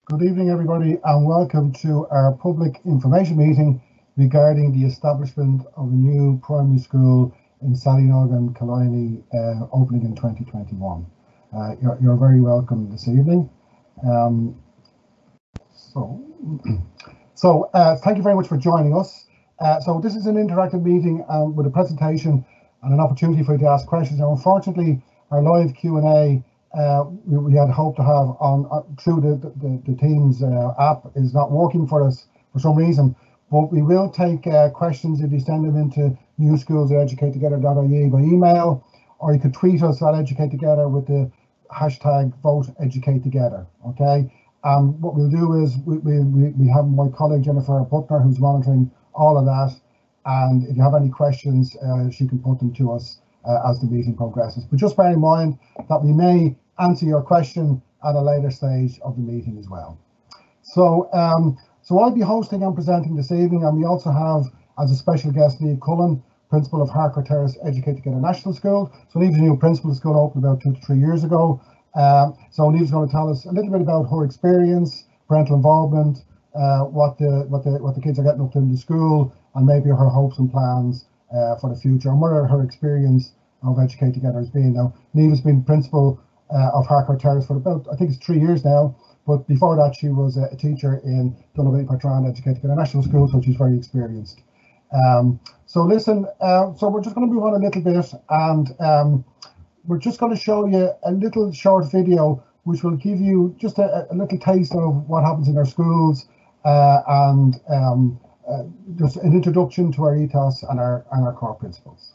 Good evening, everybody, and welcome to our public information meeting regarding the establishment of a new primary school in Sallynoggin and Killiney, opening in 2021. You're very welcome this evening. Thank you very much for joining us. So this is an interactive meeting with a presentation and an opportunity for you to ask questions. Now, unfortunately, our live Q&A we had hoped to have on through the Teams app is not working for us for some reason, but we will take questions if you send them into newschools@educatetogether.ie by email, or you could tweet us at Educate Together with the hashtag #VoteEducateTogether. Okay, and what we'll do is we have my colleague Jennifer Butler who's monitoring all of that, and if you have any questions, she can put them to us as the meeting progresses. But just bear in mind that we may answer your question at a later stage of the meeting as well. So I'll be hosting and presenting this evening, and we also have as a special guest Niamh Cullen, principal of Harcourt Terrace Educate Together National School. So Niamh's a new principal. The school opened about 2 to 3 years ago. So Niamh's going to tell us a little bit about her experience, parental involvement, what the kids are getting up to in the school, and maybe her hopes and plans for the future, and what her experience of Educate Together has been. Now, Niamh has been principal of Harcourt Terrace for about, I think it's 3 years now, but before that she was a teacher in Patronage Educate Together National School, so she's very experienced. So listen, so we're just going to move on a little bit, and we're just going to show you a little short video which will give you just a little taste of what happens in our schools, and just an introduction to our ethos and our core principles.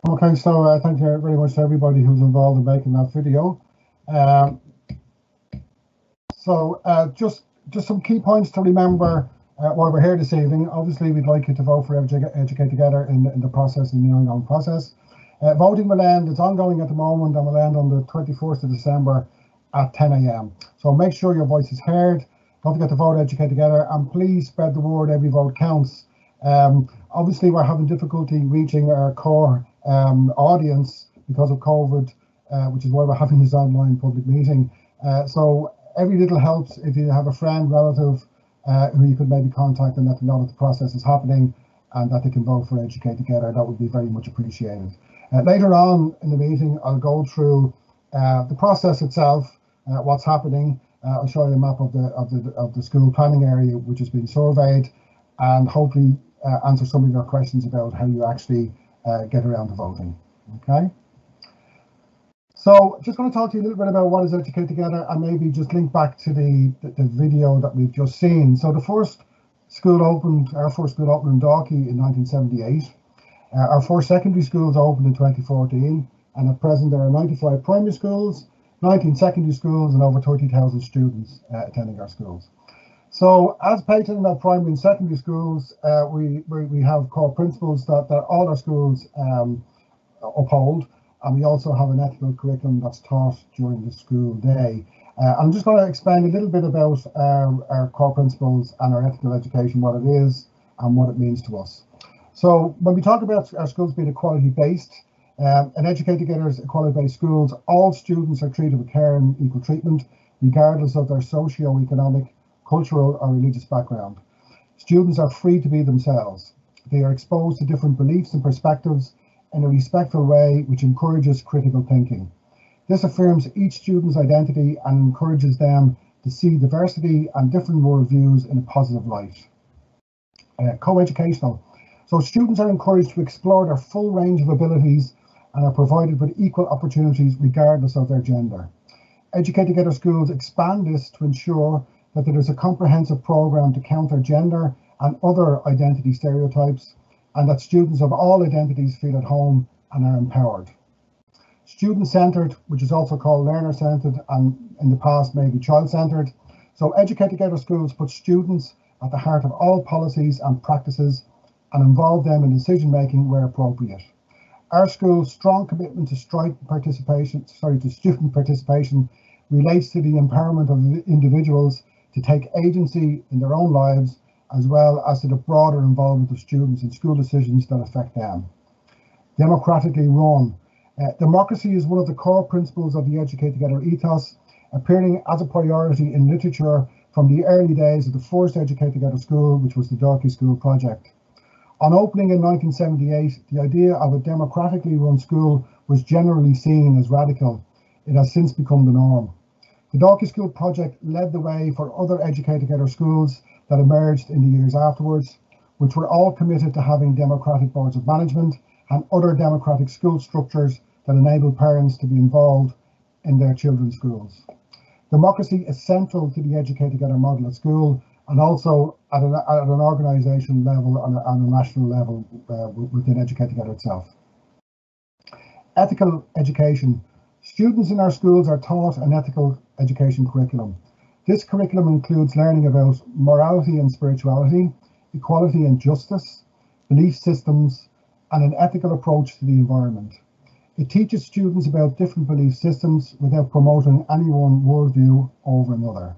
Okay, so thank you very much to everybody who's involved in making that video. Just some key points to remember while we're here this evening. Obviously, we'd like you to vote for Educate Together in the process, in the ongoing process. Voting will end, it's ongoing at the moment, and will end on the 21st of December at 10 AM. So make sure your voice is heard. Don't forget to vote Educate Together, and please spread the word. Every vote counts. Obviously, we're having difficulty reaching our core audience because of COVID, which is why we're having this online public meeting. So every little helps. If you have a friend, relative who you could maybe contact and let them know that the process is happening and that they can vote for Educate Together, that would be very much appreciated. Later on in the meeting, I'll go through the process itself, what's happening. I'll show you a map of the school planning area which has been surveyed, and hopefully answer some of your questions about how you actually get around to voting. Okay. So just going to talk to you a little bit about what is Educate Together, and maybe just link back to the video that we've just seen. So the first school opened, our first school opened in Dalkey in 1978. Our first secondary schools opened in 2014, and at present there are 95 primary schools, 19 secondary schools, and over 30,000 students attending our schools. So as patron of primary and secondary schools, we have core principles that all our schools uphold, and we also have an ethical curriculum that's taught during the school day. I'm just going to explain a little bit about our core principles and our ethical education, what it is and what it means to us. So when we talk about our schools being equality-based, and Educate Together is equality-based schools, all students are treated with care and equal treatment, regardless of their socio-economic, cultural or religious background. Students are free to be themselves. They are exposed to different beliefs and perspectives in a respectful way which encourages critical thinking. This affirms each student's identity and encourages them to see diversity and different worldviews in a positive light. Co-educational. So students are encouraged to explore their full range of abilities and are provided with equal opportunities regardless of their gender. Educate Together schools expand this to ensure that there is a comprehensive programme to counter gender and other identity stereotypes, and that students of all identities feel at home and are empowered. Student-centred, which is also called learner-centred, and in the past maybe child-centred. So Educate Together schools put students at the heart of all policies and practices and involve them in decision-making where appropriate. Our school's strong commitment to student participation relates to the empowerment of individuals to take agency in their own lives, as well as to the broader involvement of students in school decisions that affect them. Democratically run. Democracy is one of the core principles of the Educate Together ethos, appearing as a priority in literature from the early days of the first Educate Together school, which was the Dalkey School project. On opening in 1978, the idea of a democratically run school was generally seen as radical. It has since become the norm. The Dalkey School project led the way for other Educate Together schools that emerged in the years afterwards, which were all committed to having democratic boards of management and other democratic school structures that enable parents to be involved in their children's schools. Democracy is central to the Educate Together model at school, and also at an organisation level and on a national level within Educate Together itself. Ethical education. Students in our schools are taught an ethical education curriculum. This curriculum includes learning about morality and spirituality, equality and justice, belief systems, and an ethical approach to the environment. It teaches students about different belief systems without promoting any one worldview over another.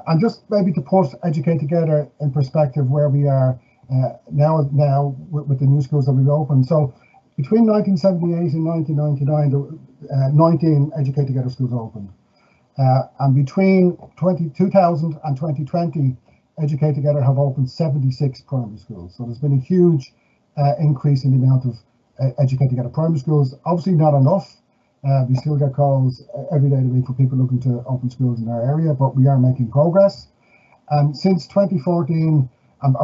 And just maybe to put Educate Together in perspective where we are now with the new schools that we've opened. So between 1978 and 1999, 19 Educate Together schools opened. And between 2000 and 2020, Educate Together have opened 76 primary schools. So there's been a huge increase in the amount of Educate Together primary schools. Obviously not enough. We still get calls every day of the week for people looking to open schools in our area, but we are making progress. And since 2014,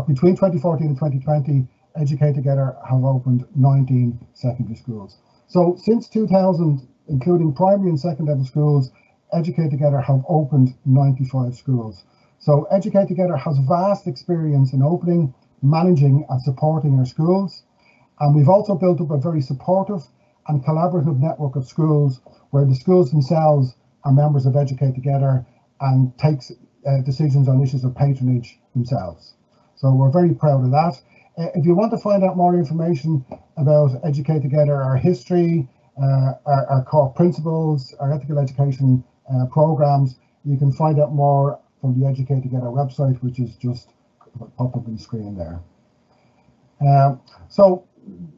between 2014 and 2020, Educate Together have opened 19 secondary schools. So since 2000, including primary and second level schools, Educate Together have opened 95 schools. So Educate Together has vast experience in opening, managing and supporting our schools. And we've also built up a very supportive and collaborative network of schools where the schools themselves are members of Educate Together and takes decisions on issues of patronage themselves. So we're very proud of that. If you want to find out more information about Educate Together, our history, our core principles, our ethical education programs, you can find out more from the Educate Together website, which is just popped up on the screen there. So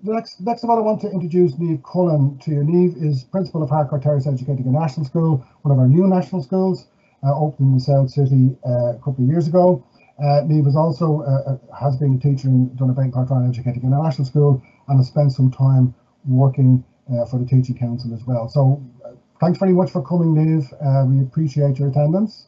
next of all, I want to introduce Niamh Cullen to you. Niamh is Principal of Harcourt Terrace Educate Together National School, one of our new national schools, opened in the South City a couple of years ago. Niamh is also has been a teacher in Donaghbane Patronage Educate Together National School and has spent some time working for the Teaching Council as well. So thanks very much for coming, Niamh. We appreciate your attendance.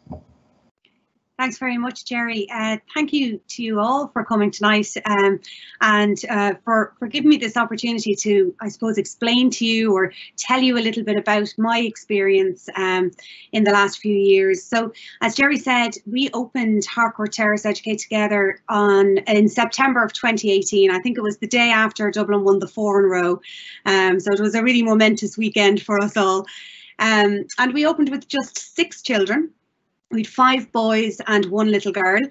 Thanks very much, Jerry. Thank you to you all for coming tonight and for giving me this opportunity to, I suppose, explain to you or tell you a little bit about my experience in the last few years. So, as Jerry said, we opened Harcourt Terrace Educate Together in September of 2018. I think it was the day after Dublin won the 4 in a row. So it was a really momentous weekend for us all. And we opened with just 6 children. We had 5 boys and 1 little girl.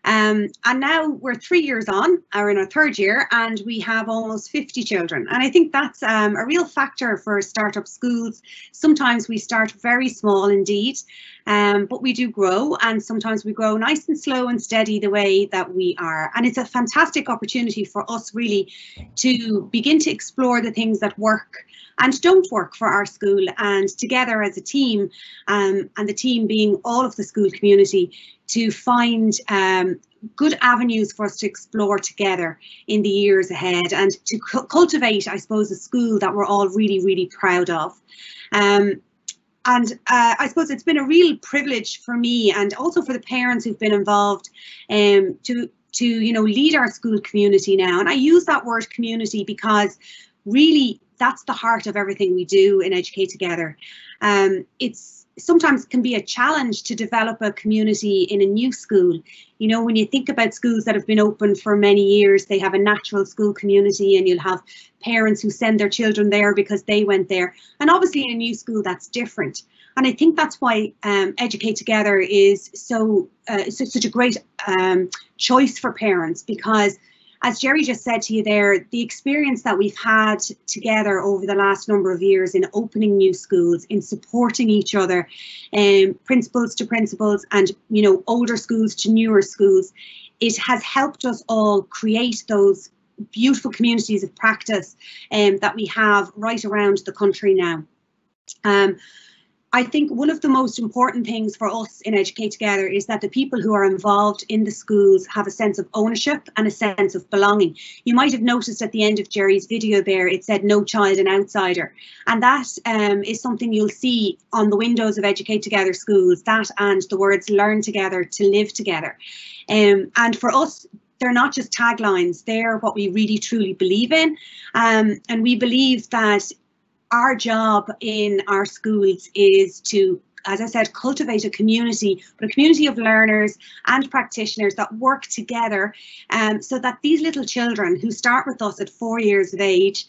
And now we're 3 years on, or in our 3rd year, and we have almost 50 children. And I think that's a real factor for startup schools. Sometimes we start very small indeed, but we do grow, and sometimes we grow nice and slow and steady the way that we are. And it's a fantastic opportunity for us really to begin to explore the things that work and don't work for our school, and together as a team, and the team being all of the school community, to find good avenues for us to explore together in the years ahead, and to cultivate, I suppose, a school that we're all really, really proud of. And I suppose it's been a real privilege for me, and also for the parents who've been involved, to lead our school community now. And I use that word community because really that's the heart of everything we do in Educate Together. It's sometimes can be a challenge to develop a community in a new school. You know, when you think about schools that have been open for many years, they have a natural school community, and you'll have parents who send their children there because they went there. And obviously in a new school, that's different. And I think that's why Educate Together is such a great choice for parents, because as Jerry just said to you there, the experience that we've had together over the last number of years in opening new schools, in supporting each other, principals to principals, and older schools to newer schools, it has helped us all create those beautiful communities of practice that we have right around the country now. I think one of the most important things for us in Educate Together is that the people who are involved in the schools have a sense of ownership and a sense of belonging. You might have noticed at the end of Jerry's video there, it said "No child an outsider," and that is something you'll see on the windows of Educate Together schools, that and the words "Learn together to live together." And for us, they're not just taglines, they're what we really truly believe in, and we believe that our job in our schools is to, as I said, cultivate a community, but a community of learners and practitioners that work together, so that these little children who start with us at 4 years of age,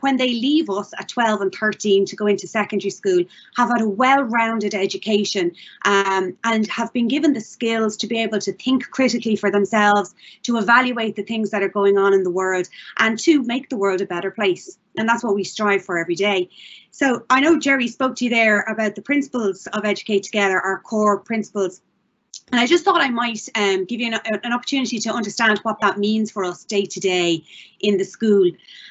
when they leave us at 12 and 13 to go into secondary school, have had a well-rounded education, and have been given the skills to be able to think critically for themselves, to evaluate the things that are going on in the world, and to make the world a better place. And that's what we strive for every day. So I know Jerry spoke to you there about the principles of Educate Together, our core principles. And I just thought I might give you an opportunity to understand what that means for us day to day in the school.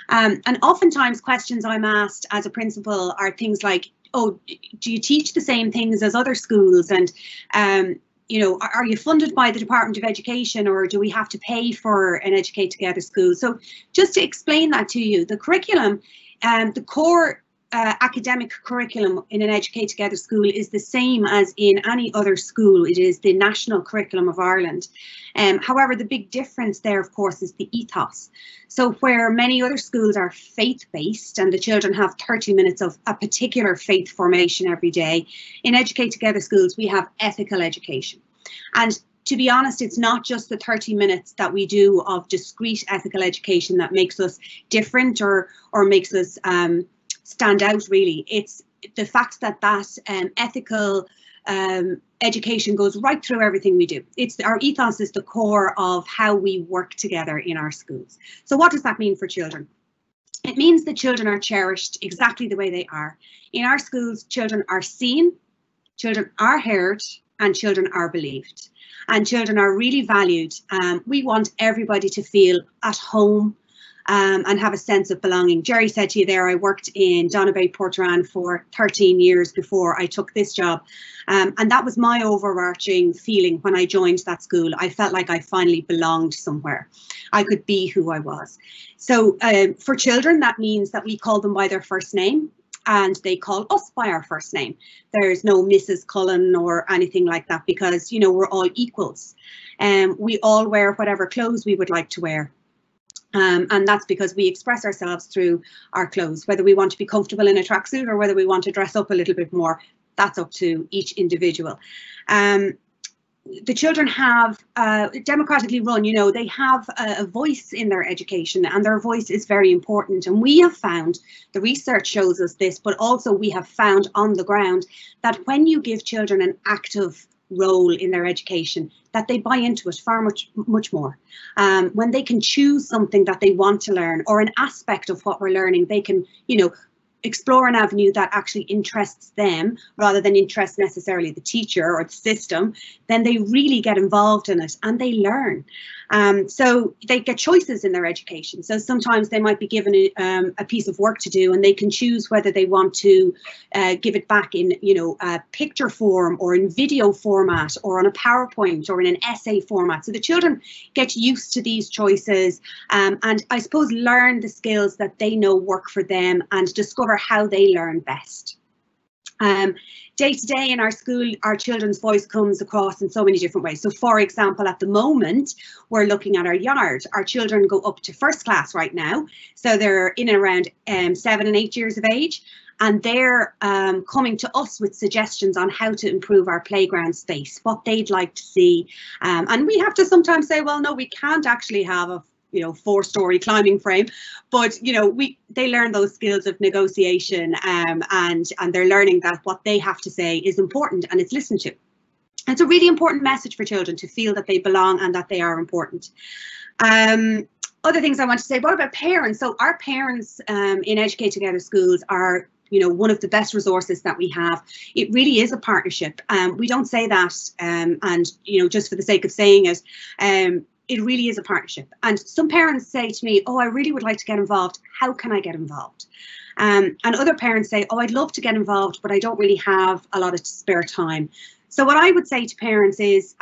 And oftentimes questions I'm asked as a principal are things like, oh, do you teach the same things as other schools? And are you funded by the Department of Education, or do we have to pay for an Educate Together school? So just to explain that to you, the curriculum, the core academic curriculum in an Educate Together school is the same as in any other school. It is the national curriculum of Ireland. However, the big difference there, of course, is the ethos. So where many other schools are faith-based and the children have 30 minutes of a particular faith formation every day, in Educate Together schools, we have ethical education. And to be honest, it's not just the 30 minutes that we do of discrete ethical education that makes us different or makes us stand out, really. It's the fact that ethical education goes right through everything we do. Our ethos is the core of how we work together in our schools. So what does that mean for children? It means that children are cherished exactly the way they are. In our schools, children are seen, children are heard, and children are believed. And children are really valued. We want everybody to feel at home, and have a sense of belonging. Jerry said to you there, I worked in Donaghbey, Portrane for 13 years before I took this job. And that was my overarching feeling when I joined that school. I felt like I finally belonged somewhere. I could be who I was. So for children, that means that we call them by their first name, and they call us by our first name. There's no Mrs. Cullen or anything like that, because, we're all equals. We all wear whatever clothes we would like to wear. And that's because we express ourselves through our clothes, whether we want to be comfortable in a tracksuit or whether we want to dress up a little bit more. That's up to each individual. The children have democratically run, they have a voice in their education, and their voice is very important. And we have found, the research shows us this, but also we have found on the ground that when you give children an active role in their education, that they buy into it far much more. When they can choose something that they want to learn, or an aspect of what we're learning, they can, explore an avenue that actually interests them rather than interest necessarily the teacher or the system, then they really get involved in it and they learn. So they get choices in their education. So sometimes they might be given a piece of work to do, and they can choose whether they want to give it back in, a picture form or in video format or on a PowerPoint or in an essay format. So the children get used to these choices and I suppose learn the skills that they know work for them and discover how they learn best. Day to day in our school, our children's voice comes across in so many different ways. So, for example, at the moment, we're looking at our yard. Our children go up to first class right now. So they're in and around 7 and 8 years of age. And they're coming to us with suggestions on how to improve our playground space, what they'd like to see. And we have to sometimes say, well, no, we can't actually have a 4-story climbing frame, but they learn those skills of negotiation and they're learning that what they have to say is important and it's listened to. It's a really important message for children to feel that they belong and that they are important. Other things I want to say, what about parents? So our parents in Educate Together schools are one of the best resources that we have. It really is a partnership. We don't say that and just for the sake of saying it. It really is a partnership. And some parents say to me, oh, I really would like to get involved. How can I get involved? And other parents say, oh, I'd love to get involved, but I don't really have a lot of spare time. So what I would say to parents is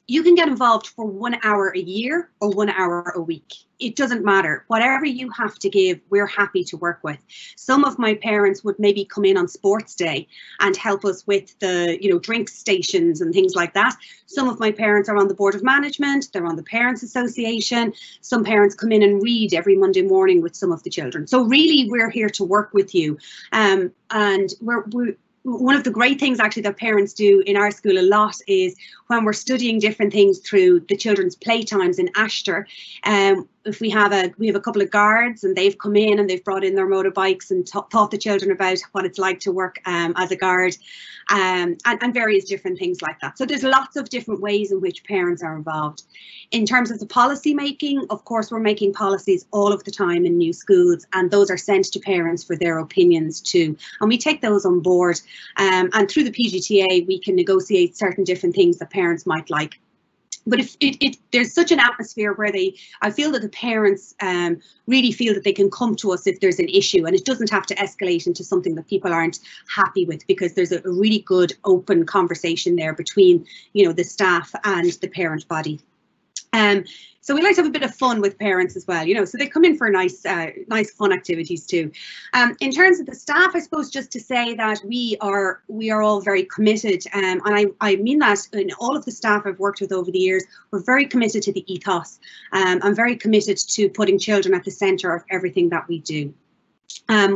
you can get involved for 1 hour a year or 1 hour a week. It doesn't matter. Whatever you have to give, we're happy to work with. Some of my parents would maybe come in on sports day and help us with the, drink stations and things like that. Some of my parents are on the board of management. They're on the Parents Association. Some parents come in and read every Monday morning with some of the children. So really, we're here to work with you. And one of the great things actually that parents do in our school a lot is when we're studying different things through the children's playtimes in Ashter, if we have a couple of guards and they've come in and they've brought in their motorbikes and taught the children about what it's like to work as a guard and various different things like that. So there's lots of different ways in which parents are involved. In terms of the policy making, of course, we're making policies all of the time in new schools, and those are sent to parents for their opinions too. And we take those on board. And through the PGTA, we can negotiate certain different things that parents might like. But if there's such an atmosphere where I feel that the parents really feel that they can come to us if there's an issue, and it doesn't have to escalate into something that people aren't happy with, because there's a really good open conversation there between, the staff and the parent body. So we like to have a bit of fun with parents as well, so they come in for nice fun activities too. In terms of the staff, I suppose just to say that we are all very committed, and I mean that in all of the staff I've worked with over the years. We're very committed to the ethos. I'm very committed to putting children at the centre of everything that we do.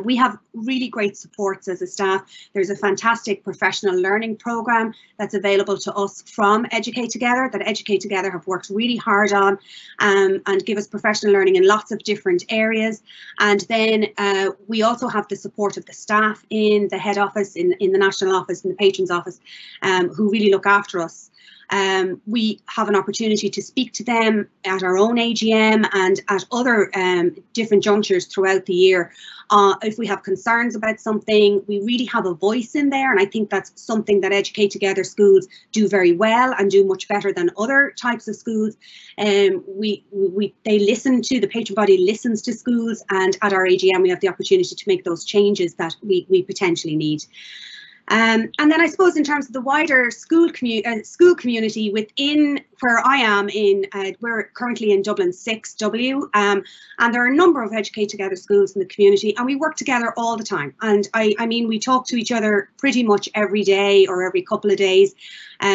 We have really great supports as a staff. There's a fantastic professional learning programme that's available to us from Educate Together, that Educate Together have worked really hard on and give us professional learning in lots of different areas. And then we also have the support of the staff in the head office, in the national office, in the patrons office, who really look after us. We have an opportunity to speak to them at our own AGM and at other different junctures throughout the year. If we have concerns about something, we really have a voice in there, and I think that's something that Educate Together schools do very well and do much better than other types of schools. They listen to, the patron body listens to schools, and at our AGM we have the opportunity to make those changes that we potentially need. And then I suppose in terms of the wider school community within where I am we're currently in Dublin 6W, and there are a number of Educate Together schools in the community, and we work together all the time. And I mean, we talk to each other pretty much every day or every couple of days.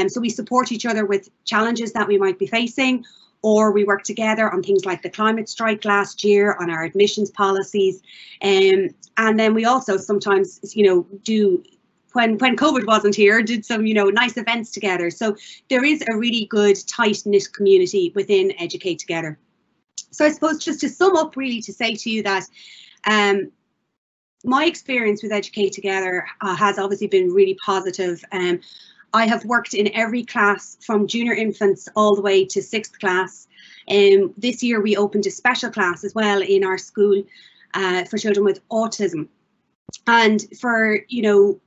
So we support each other with challenges that we might be facing, or we work together on things like the climate strike last year, on our admissions policies. And then we also sometimes, do, when COVID wasn't here, did some, nice events together. So there is a really good, tight-knit community within Educate Together. So I suppose just to sum up, really to say to you that my experience with Educate Together has obviously been really positive. I have worked in every class from junior infants all the way to 6th class. This year we opened a special class as well in our school for children with autism. and for, you know,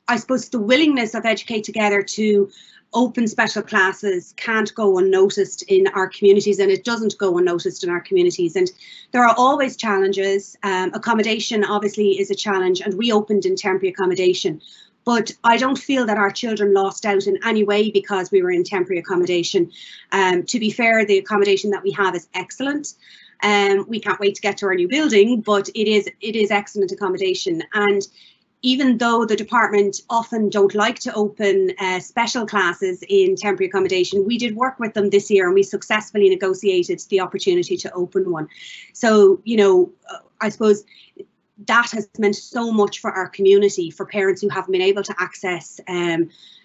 I suppose the willingness of Educate Together to open special classes can't go unnoticed in our communities, and it doesn't go unnoticed in our communities. And there are always challenges. Accommodation obviously is a challenge, and we opened in temporary accommodation. But I don't feel that our children lost out in any way because we were in temporary accommodation. To be fair, the accommodation that we have is excellent. We can't wait to get to our new building, but it is excellent accommodation. And even though the department often don't like to open special classes in temporary accommodation, we did work with them this year and we successfully negotiated the opportunity to open one. So, you know, I suppose that has meant so much for our community, for parents who haven't been able to access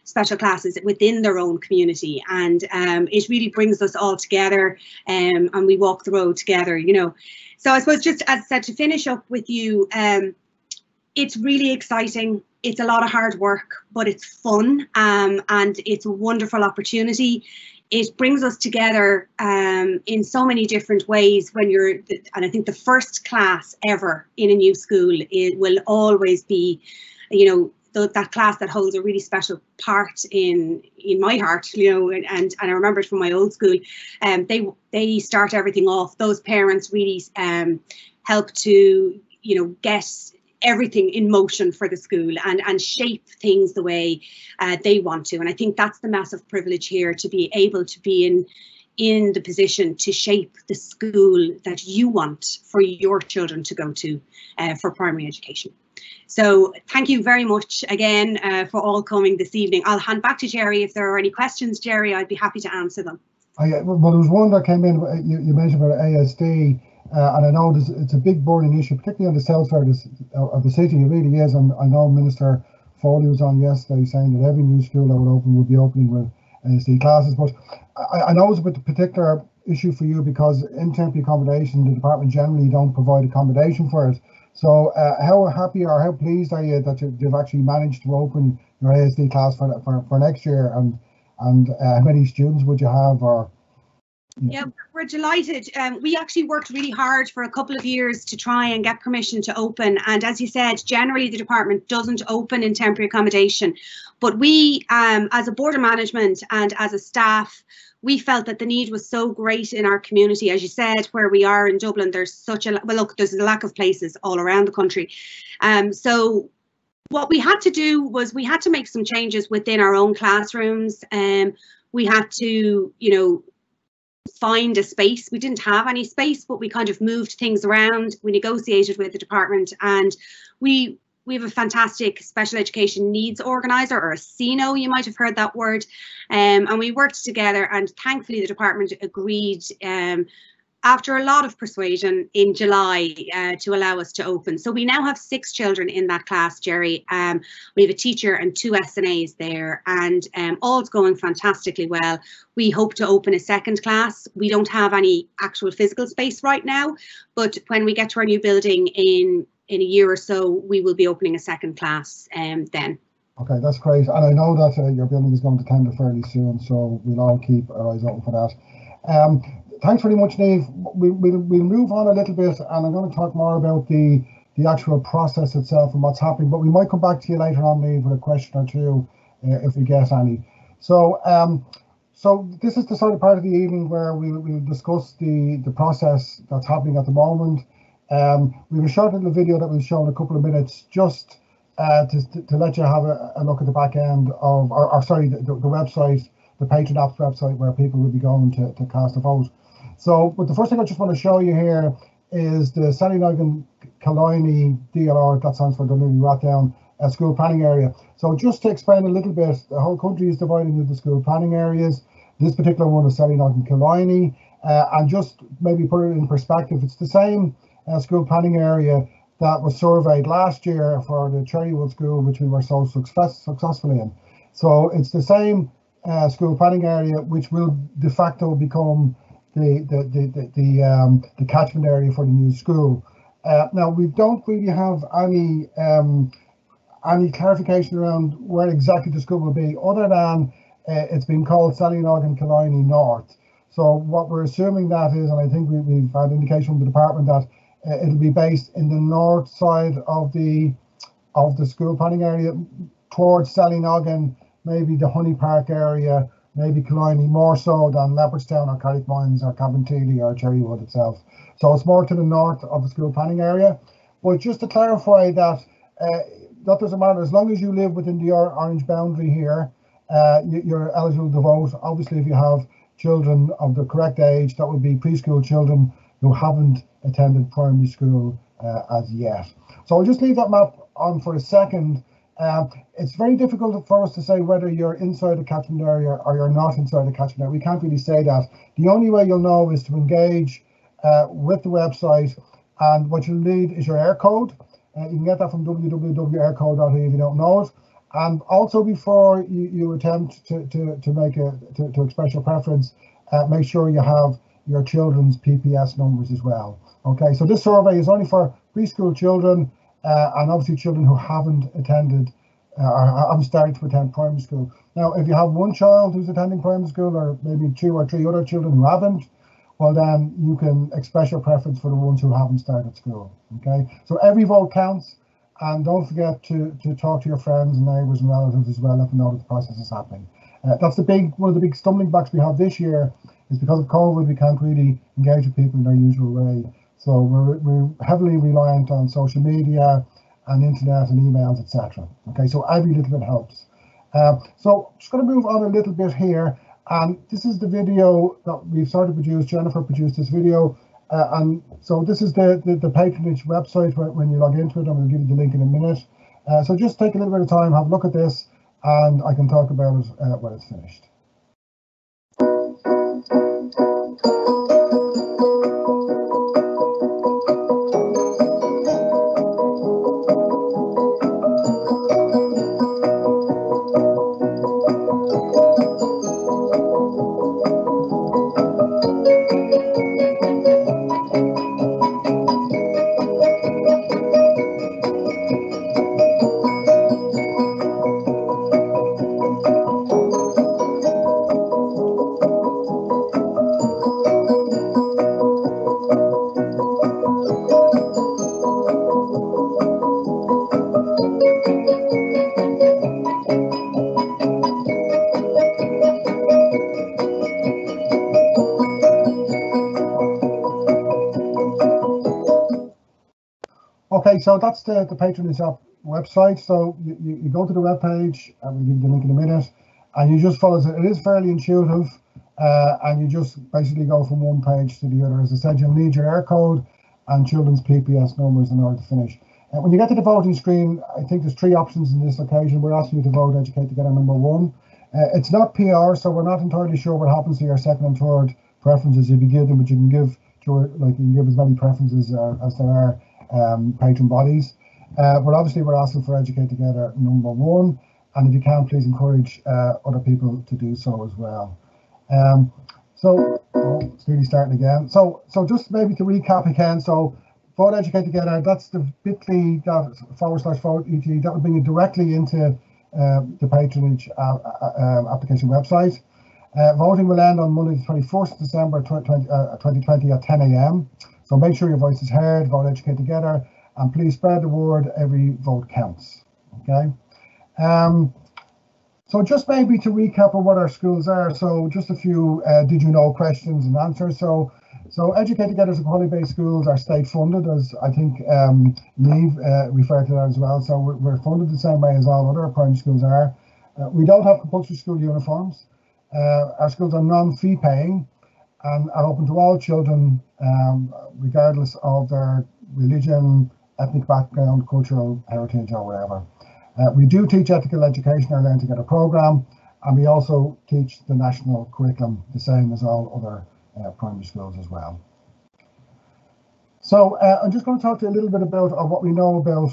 special classes within their own community. And it really brings us all together, and we walk the road together, you know. So I suppose, just as I said, to finish up with you, it's really exciting. It's a lot of hard work, but it's fun, and it's a wonderful opportunity. It brings us together in so many different ways. When you're, and I think the first class ever in a new school, it will always be, you know, that class that holds a really special part in my heart, you know, and I remember it from my old school. They start everything off. Those parents really help to, you know, get everything in motion for the school and shape things the way they want to. And I think that's the massive privilege here, to be able to be in the position to shape the school that you want for your children to go to for primary education. So thank you very much again for all coming this evening. I'll hand back to Jerry. If there are any questions, Jerry, I'd be happy to answer them. Well, there was one that came in. You mentioned about ASD. And I know it's a big burning issue, particularly on the south side of the city. It really is. And I know Minister Foley was on yesterday saying that every new school that would open would be opening with ASD classes. But I know it's a particular issue for you because in temporary accommodation, the department generally don't provide accommodation for it. So how happy or how pleased are you that you've actually managed to open your ASD class for next year? And how many students would you have? Or yeah, we're delighted. We actually worked really hard for a couple of years to try and get permission to open. And as you said, generally the department doesn't open in temporary accommodation. But we, as a board of management and as a staff, we felt that the need was so great in our community. As you said, where we are in Dublin, there's such a, well, look, there's a lack of places all around the country. So what we had to do was we had to make some changes within our own classrooms. We had to, you know, find a space. We didn't have any space, but we kind of moved things around. We negotiated with the department, and we have a fantastic special education needs organizer, or a CNO, you might have heard that word, and we worked together, and thankfully the department agreed after a lot of persuasion in July to allow us to open. So we now have 6 children in that class, Jerry. We have a teacher and 2 SNAs there, and all's going fantastically well. We hope to open a second class. We don't have any actual physical space right now, but when we get to our new building in a year or so, we will be opening a second class then. Okay, that's great. And I know that your building is going to tender fairly soon, so we'll all keep our eyes open for that. Thanks very much, Niamh. We'll move on a little bit, and I'm going to talk more about the actual process itself and what's happening, but we might come back to you later on, Niamh, with a question or two if we get any. So so this is the sort of part of the evening where we'll discuss the process that's happening at the moment. We have a short little video that we've shown a couple of minutes just to let you have a look at the back end of, or sorry, the website, the Patronage website, where people will be going to cast a vote. So, but the first thing I just want to show you here is the Sallynoggin and Killiney DLR, that stands for Dunleary Ratdown school planning area. So just to explain a little bit, the whole country is divided into school planning areas. This particular one is Sallynoggin and Killiney, and just maybe put it in perspective, it's the same school planning area that was surveyed last year for the Cherrywood School, which we were so successful in. So it's the same school planning area, which will de facto become the catchment area for the new school. Now we don't really have any clarification around where exactly the school will be, other than it's been called Sallynoggin and Killiney North. So what we're assuming that is, and I think we've had indication from the department that It'll be based in the north side of the school planning area, towards Sallynoggin, maybe the Honey Park area, maybe Killiney, more so than Leopardstown or Carrickmines or Cabinteely or Cherrywood itself. So it's more to the north of the school planning area. But just to clarify that, that doesn't matter, as long as you live within the orange boundary here, you're eligible to vote. Obviously, if you have children of the correct age, that would be preschool children who haven't attended primary school as yet. So I'll just leave that map on for a second. It's very difficult for us to say whether you're inside the catchment area or you're not inside the catchment area. We can't really say that. The only way you'll know is to engage with the website, and what you'll need is your air code. You can get that from www.aircode.ie if you don't know it. And also, before you attempt to express your preference, make sure you have your children's PPS numbers as well. Okay, so this survey is only for preschool children and obviously children who haven't attended or haven't started to attend primary school. Now, if you have one child who's attending primary school, or maybe 2 or 3 other children who haven't, well, then you can express your preference for the ones who haven't started school. Okay, so every vote counts, and don't forget to talk to your friends and neighbours and relatives as well, let them know that the process is happening. That's one of the big stumbling blocks we have this year, is because of COVID, we can't really engage with people in their usual way. So we're heavily reliant on social media and internet and emails, etc. Okay, so every little bit helps. So just going to move on a little bit here. And this is the video that we've started to produce. Jennifer produced this video. And so this is the Patronage website when you log into it, and we'll give you the link in a minute. So just take a little bit of time, have a look at this, and I can talk about it when it's finished. Okay, so that's the Patronage website. So you go to the web page, and we'll give you the link in a minute, and you just follow it. It is fairly intuitive, and you just basically go from one page to the other. As I said, you'll need your air code and children's PPS numbers in order to finish. When you get to the voting screen, I think there's 3 options in this occasion. We're asking you to vote Educate Together number 1. It's not PR, so we're not entirely sure what happens to your second and third preferences if you give them, but you can give you can give as many preferences as there are patron bodies. But obviously we're asking for Educate Together number 1, and if you can, please encourage other people to do so as well. It's really starting again. So just maybe to recap again, so Vote Educate Together, that's the bit.ly/vote.et, that will bring you directly into the Patronage application website. Voting will end on Monday the 21st of December 2020 at 10 AM. So make sure your voice is heard, Vote Educate Together, and please spread the word, every vote counts, okay? So just maybe to recap on what our schools are, so just a few did you know questions and answers. So Educate Together quality-based schools are state funded, as I think Neve referred to that as well. So we're funded the same way as all other primary schools are. We don't have compulsory school uniforms. Our schools are non-fee paying and are open to all children, regardless of their religion, ethnic background, cultural heritage, or wherever. We do teach ethical education, our Learn Together programme, and we also teach the national curriculum, the same as all other primary schools as well. So I'm just going to talk to you a little bit about what we know about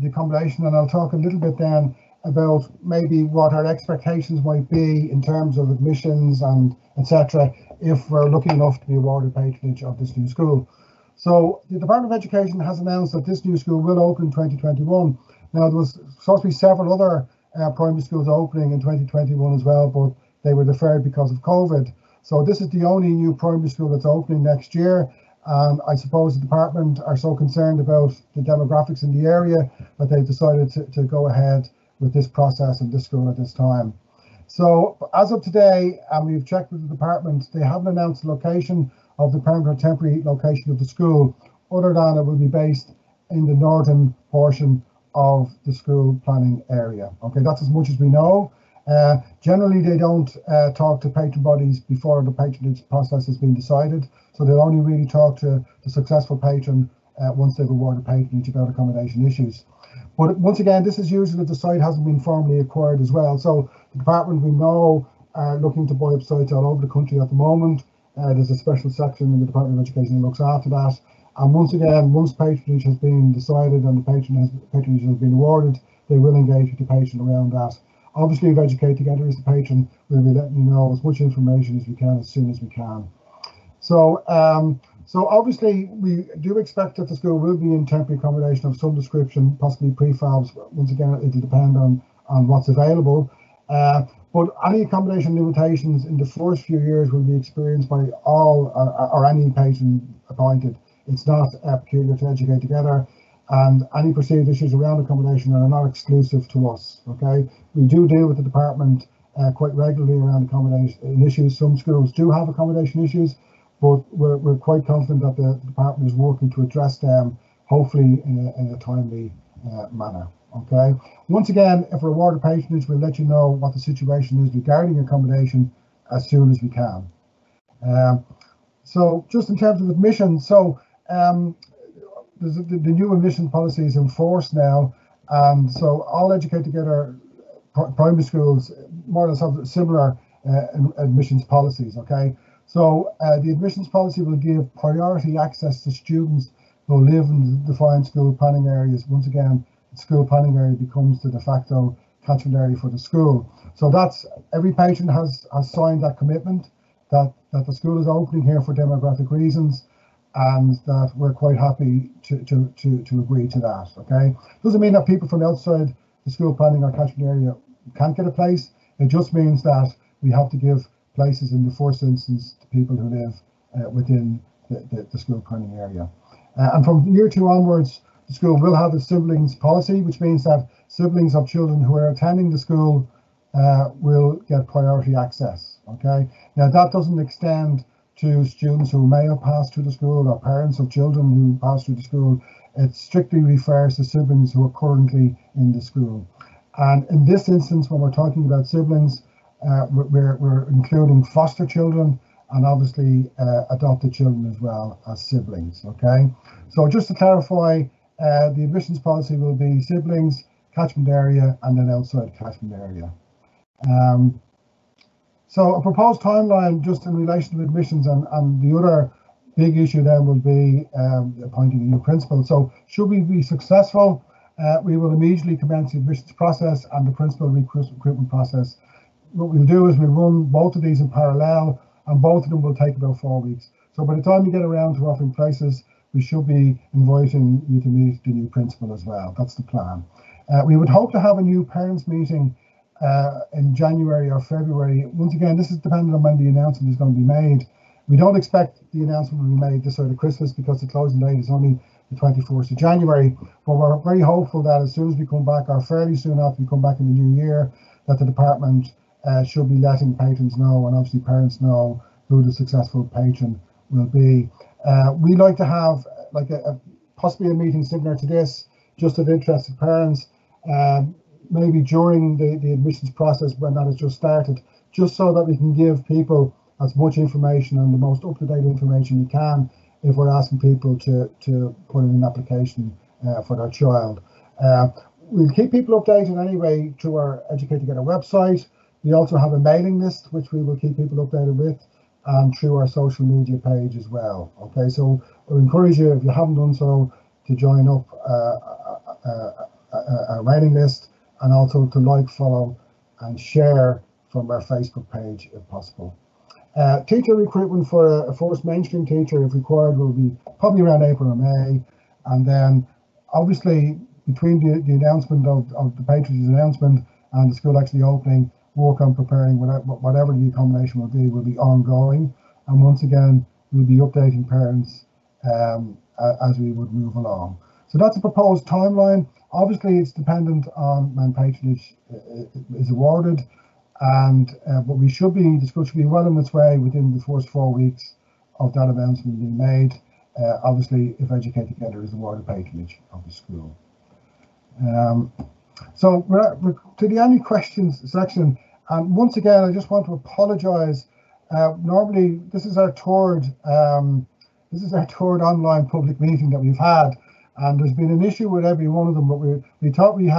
the accommodation, and I'll talk a little bit then about maybe what our expectations might be in terms of admissions and etc. if we're lucky enough to be awarded patronage of this new school. So the Department of Education has announced that this new school will open in 2021. Now, there was supposed to be several other primary schools opening in 2021 as well, but they were deferred because of COVID. So this is the only new primary school that's opening next year, And I suppose the department are so concerned about the demographics in the area that they've decided to go ahead with this process and this school at this time. So as of today, and we've checked with the department, they haven't announced the location of the permanent or temporary location of the school, other than it will be based in the northern portion of the school planning area. Okay, that's as much as we know. Generally, they don't talk to patron bodies before the patronage process has been decided, so they'll only really talk to the successful patron once they've awarded patronage about accommodation issues. But once again, this is usually if the site hasn't been formally acquired as well. So the department, we know, are looking to buy up sites all over the country at the moment. There's a special section in the Department of Education that looks after that. And once again, once patronage has been decided and the patronage has been awarded, they will engage with the patron around that. Obviously, if Educate Together is the patron, we'll be letting you know as much information as we can, as soon as we can. So, so obviously, we do expect that the school will be in temporary accommodation of some description, possibly prefabs. Once again, it'll depend on what's available. But any accommodation limitations in the first few years will be experienced by all or any patron appointed. It's not peculiar to Educate Together, and any perceived issues around accommodation are not exclusive to us. Okay, we do deal with the department quite regularly around accommodation issues. Some schools do have accommodation issues, but we're quite confident that the department is working to address them, hopefully in a timely manner. Okay. Once again, if we're awarded patronage, we'll let you know what the situation is regarding accommodation as soon as we can. So just in terms of admission, so the new admission policy is in force now, and so all Educate Together primary schools more or less have similar admissions policies. Okay, so the admissions policy will give priority access to students who live in the defined school planning areas. Once again, the school planning area becomes the de facto catchment area for the school. So that's every patron has signed that commitment that the school is opening here for demographic reasons, and that we're quite happy to agree to that. Okay, doesn't mean that people from outside the school planning or catchment area can't get a place. It just means that we have to give places in the first instance to people who live within the school planning area. And from year 2 onwards, the school will have a siblings policy, which means that siblings of children who are attending the school will get priority access. Okay, now that doesn't extend to students who may have passed through the school or parents of children who passed through the school. It strictly refers to siblings who are currently in the school. And in this instance, when we're talking about siblings, we're including foster children and obviously adopted children as well as siblings. Okay, so just to clarify, the admissions policy will be siblings, catchment area, and then outside catchment area. So a proposed timeline just in relation to admissions, and the other big issue then will be appointing a new principal. So should we be successful, we will immediately commence the admissions process and the principal recruitment process. What we'll do is we'll run both of these in parallel, and both of them will take about 4 weeks. So by the time we get around to offering places, we should be inviting you to meet the new principal as well. That's the plan. We would hope to have a new parents meeting in January or February. Once again, this is dependent on when the announcement is going to be made. We don't expect the announcement will be made this side of Christmas because the closing date is only the 24th of January. But we're very hopeful that as soon as we come back, or fairly soon after we come back in the new year, that the department should be letting patrons know, and obviously parents know, who the successful patron will be. We like to have like possibly a meeting similar to this, just of interested parents, maybe during the admissions process when that has just started, just so that we can give people as much information and the most up-to-date information we can if we're asking people to put in an application for their child. We'll keep people updated anyway through our Educate Together website. We also have a mailing list which we will keep people updated with, and through our social media page as well. Okay, so I encourage you, if you haven't done so, to join up a mailing list, and also to like, follow, and share from our Facebook page if possible. Teacher recruitment for a first mainstream teacher, if required, will be probably around April or May, and then obviously between the announcement of the patronage announcement and the school actually opening, work on preparing whatever the accommodation will be ongoing. And once again, we'll be updating parents as we would move along. So that's a proposed timeline. Obviously, it's dependent on when patronage is awarded, and but the school should be well on its way within the first 4 weeks of that announcement being made. Obviously, if Educate Together is awarded patronage of the school. So we're to the any questions section, and once again, I just want to apologise. Normally, this is our third online public meeting that we've had, and there's been an issue with every one of them. But we thought we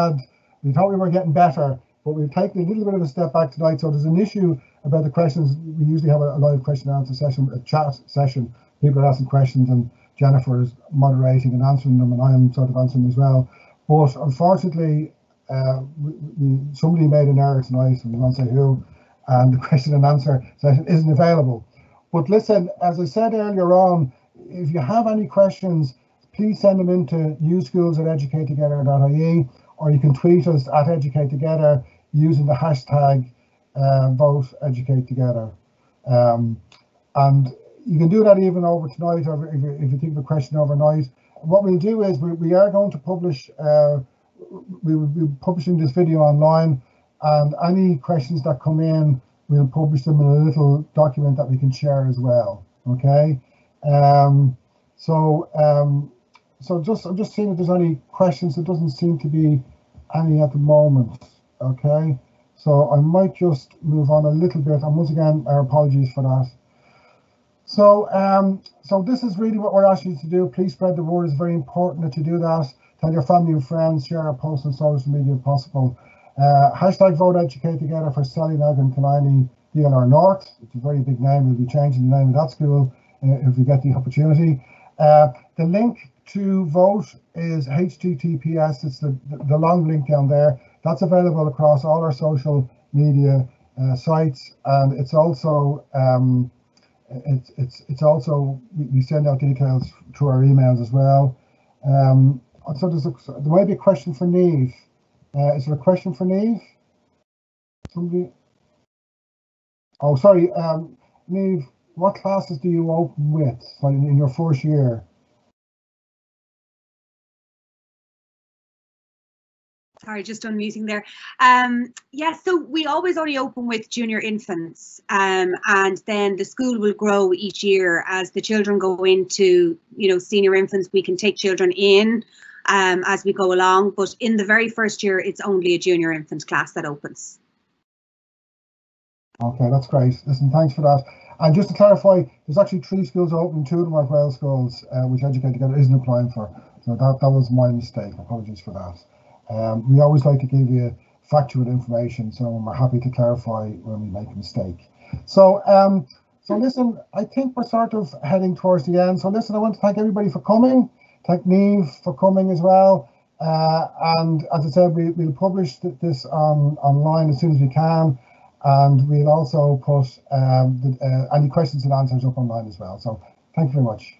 were getting better, but we've taken a little bit of a step back tonight. So there's an issue about the questions. We usually have a live question and answer session, a chat session. People are asking questions, and Jennifer is moderating and answering them, and I am sort of answering as well. But unfortunately, somebody made an error tonight, and we won't say who, and the question and answer session isn't available. But listen, as I said earlier on, if you have any questions, please send them into uschools@educatetogether.ie, or you can tweet us at Educate Together using the hashtag vote Educate Together. And you can do that even over tonight, or if you think of a question overnight. What we'll do is we are going to publish, we will be publishing this video online, and any questions that come in, we'll publish them in a little document that we can share as well. Okay. So I'm just seeing if there's any questions. There doesn't seem to be any at the moment. Okay. So I might just move on a little bit, and once again, our apologies for that. So, so this is really what we're asking you to do. Please spread the word. It's very important that you do that. Tell your family and friends, share our posts on social media if possible. Hashtag vote Educate Together for Sallynoggin and Killiney, DLR North. It's a very big name. We'll be changing the name of that school if we get the opportunity. The link to vote is https. It's the long link down there. That's available across all our social media sites, and it's also we send out details through our emails as well. So there might be a question for Niamh. Is there a question for Niamh? Somebody? Oh, sorry, Niamh, what classes do you open with in your first year? Sorry, just unmuting there. Yeah, so we always only open with junior infants, and then the school will grow each year as the children go into, senior infants. We can take children in as we go along, but in the very first year, it's only a junior infant class that opens. Okay, that's great. Listen, thanks for that. And just to clarify, there's actually 3 schools open, 2 of them are Wales schools, which Educate Together isn't applying for. So that was my mistake. Apologies for that. We always like to give you factual information, so we're happy to clarify when we make a mistake. So, so listen, I think we're sort of heading towards the end. So listen, I want to thank everybody for coming. Thank Niamh for coming as well. And as I said, we'll publish this online as soon as we can, and we'll also put any questions and answers up online as well. So thank you very much.